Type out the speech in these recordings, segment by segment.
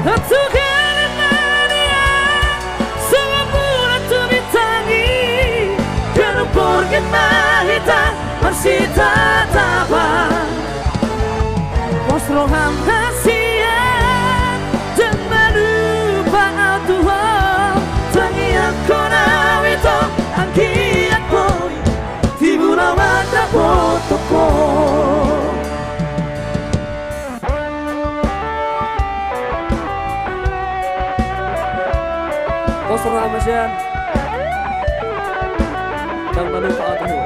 Tuhan Maria, semua bulan tu bitangi, kalau pergi mahita masih tatapan, posroham hasian, jangan lupa Tuhan, tangi aku nawito, angki aku, tibu lawan dapotoko. Posroham hasian, jangan lupa Tuhan.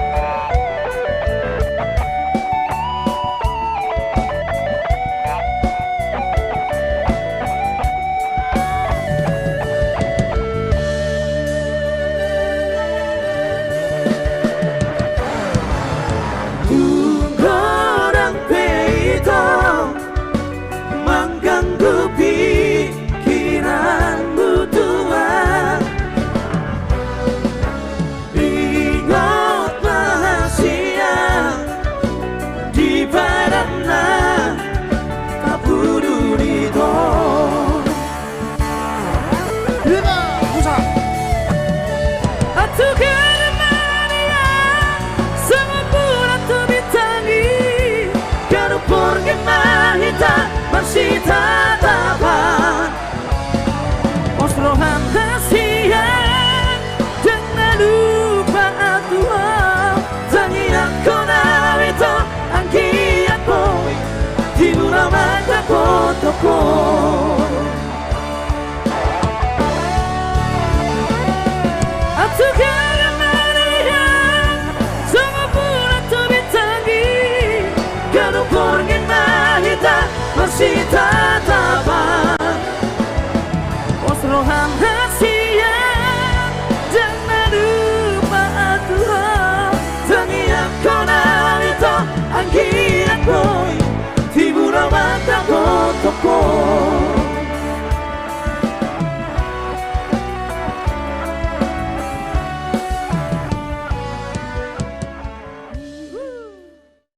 Mengganggu pikiranmu Tuhan, ingatlah siang di badannya tak peduli toh. Tuhan Maria, semua bulan tu bitangi, kalau pergi mahita masih tatapan, posroham hasian, jangan lupa Tuhan, tangi aku nawito, angki aku, tibu lawan dapotoko. Tuhan Maria, semua bulan tu bitangi, kalau pergi mahita masih tatapan.